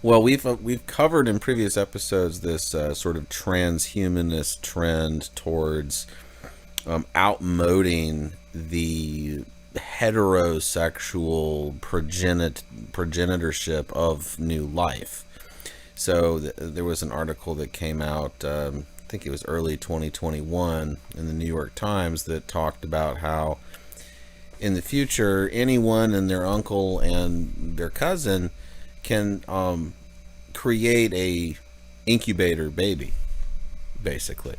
Well, we've covered in previous episodes this sort of transhumanist trend towards outmoding the heterosexual progenitorship of new life. So there was an article that came out, I think it was early 2021 in the New York Times, that talked about how in the future anyone and their uncle and their cousin can create a incubator baby, basically,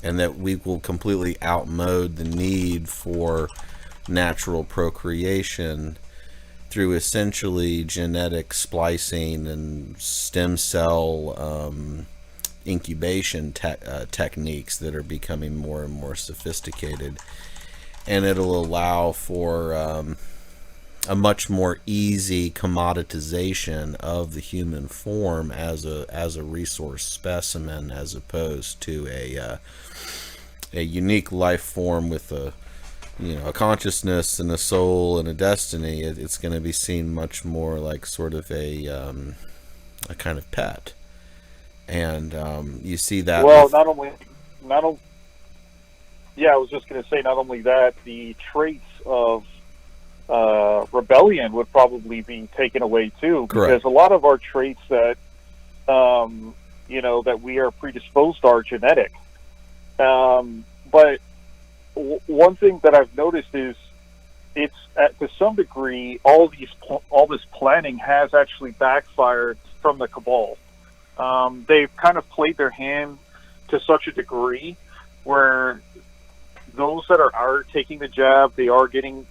and that we will completely outmode the need for natural procreation through essentially genetic splicing and stem cell incubation techniques that are becoming more and more sophisticated, and it'll allow for a much more easy commoditization of the human form as a resource specimen, as opposed to a unique life form with a consciousness and a soul and a destiny. It's going to be seen much more like sort of a kind of pet, and you see that. Well, not only, yeah, I was just going to say, not only that, the traits of rebellion would probably be taken away too. Correct. Because a lot of our traits that that we are predisposed are genetic. But one thing that I've noticed is it's to some degree all this planning has actually backfired from the cabal. They've kind of played their hand to such a degree where those that are taking the jab, they are getting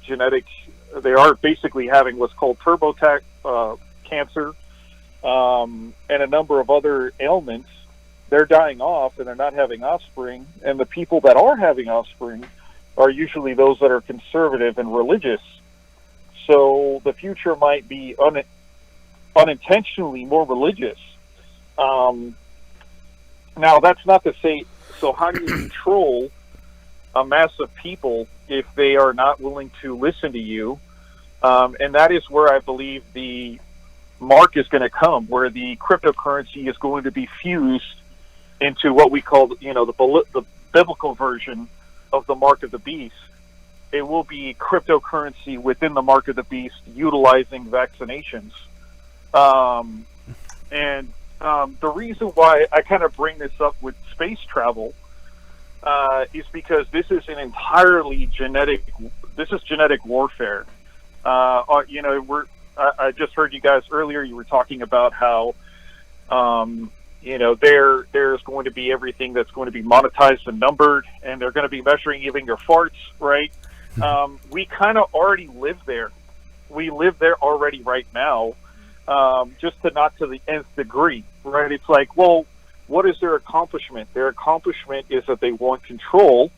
they are basically having what's called cancer, and a number of other ailments. They're dying off and they're not having offspring, and the people that are having offspring are usually those that are conservative and religious. So the future might be unintentionally more religious. Now, that's not to say, so how do you control a mass of people if they are not willing to listen to you? And that is where I believe the mark is going to come, where the cryptocurrency is going to be fused into what we call, the biblical version of the mark of the beast. It will be cryptocurrency within the mark of the beast, utilizing vaccinations. The reason why I kind of bring this up with space travel is because this is an entirely genetic warfare. I just heard you guys earlier, you were talking about how there's going to be everything that's going to be monetized and numbered, and they're going to be measuring even your farts, right? We kind of already live there. We live there already right now, just not to the nth degree, right? It's like, well, what is their accomplishment? Their accomplishment is that they want control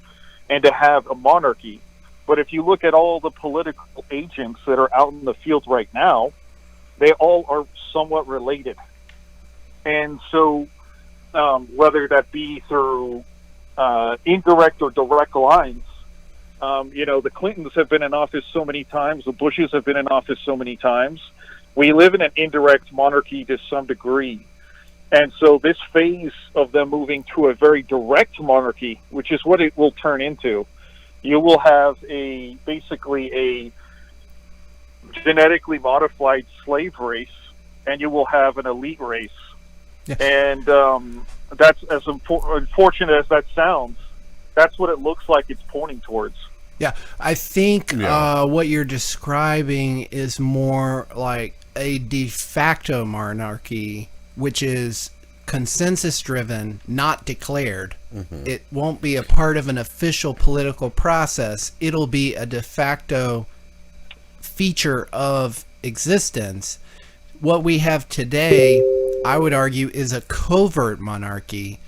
and to have a monarchy. But if you look at all the political agents that are out in the field right now, they all are somewhat related. And so whether that be through indirect or direct lines, the Clintons have been in office so many times, the Bushes have been in office so many times. We live in an indirect monarchy to some degree. And so this phase of them moving to a very direct monarchy, which is what it will turn into, you will have basically a genetically modified slave race, and you will have an elite race. Yeah. And that's, as unfortunate as that sounds, that's what it looks like it's pointing towards. Yeah, I think what you're describing is more like a de facto monarchy, which is consensus-driven, not declared. Mm-hmm. It won't be a part of an official political process. It'll be a de facto feature of existence. What we have today, I would argue, is a covert monarchy.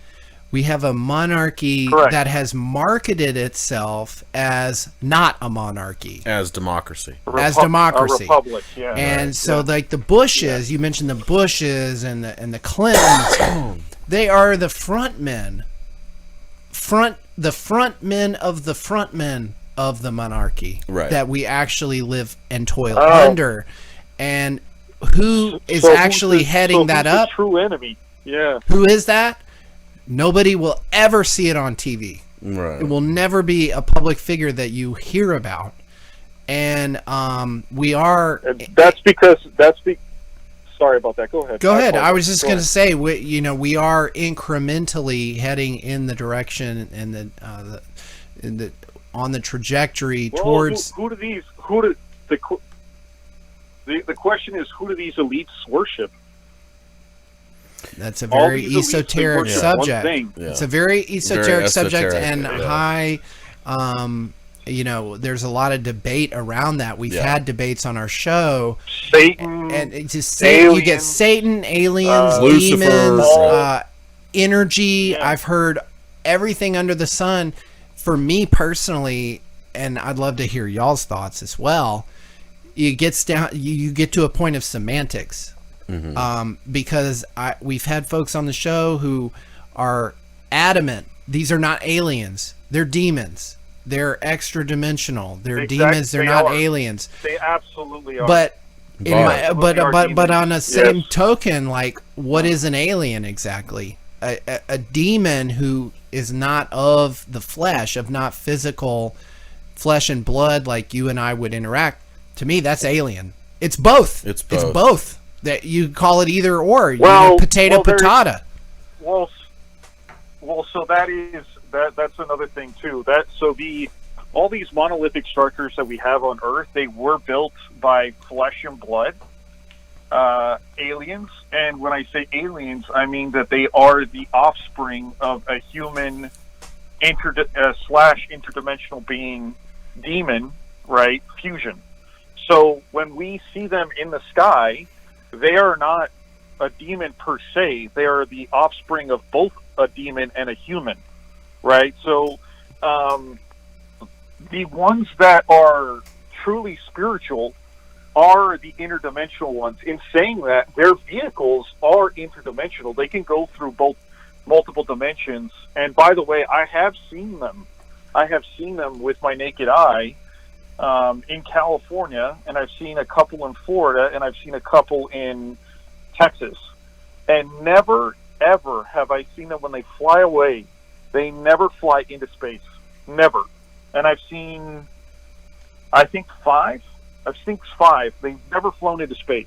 We have a monarchy that has marketed itself as not a monarchy. As democracy. As democracy. A republic, yeah. And so like the Bushes, you mentioned the Bushes and the Clintons, they are the front men. The front men of the monarchy that we actually live and toil under. And who is actually heading that up? The true enemy. Yeah. Who is that? Nobody will ever see it on TV. Right. It will never be a public figure that you hear about. And we are. And sorry about that. Go ahead. Go ahead. I was just going to say, we are incrementally heading in the direction and on the trajectory towards. The question is, who do these elites worship? That's a very esoteric subject. Yeah. It's a very esoteric subject and high. There's a lot of debate around that. We've had debates on our show. Satan, and you get Satan, aliens, demons, energy. Yeah. I've heard everything under the sun. For me personally, and I'd love to hear y'all's thoughts as well. You get to a point of semantics. Mm-hmm. Because we've had folks on the show who are adamant these are not aliens, they're demons, they're extra dimensional, they're demons, they're not aliens. They absolutely are. But on the same token, like, what is an alien exactly? A demon who is not of the flesh, of not physical flesh and blood like you and I would interact. To me, that's alien. It's both. It's both. That you call it either or. Potato. Well, so that's another thing too. All these monolithic structures that we have on Earth, they were built by flesh and blood aliens. And when I say aliens, I mean that they are the offspring of a human slash interdimensional being demon, right? Fusion. So when we see them in the sky, they are not a demon per se. They are the offspring of both a demon and a human, right? So the ones that are truly spiritual are the interdimensional ones. In saying that, their vehicles are interdimensional. They can go through multiple dimensions. And by the way, I have seen them. I have seen them with my naked eye. In California, and I've seen a couple in Florida, and I've seen a couple in Texas. And never, ever have I seen them when they fly away. They never fly into space. Never. And I've seen, I think 5. They've never flown into space.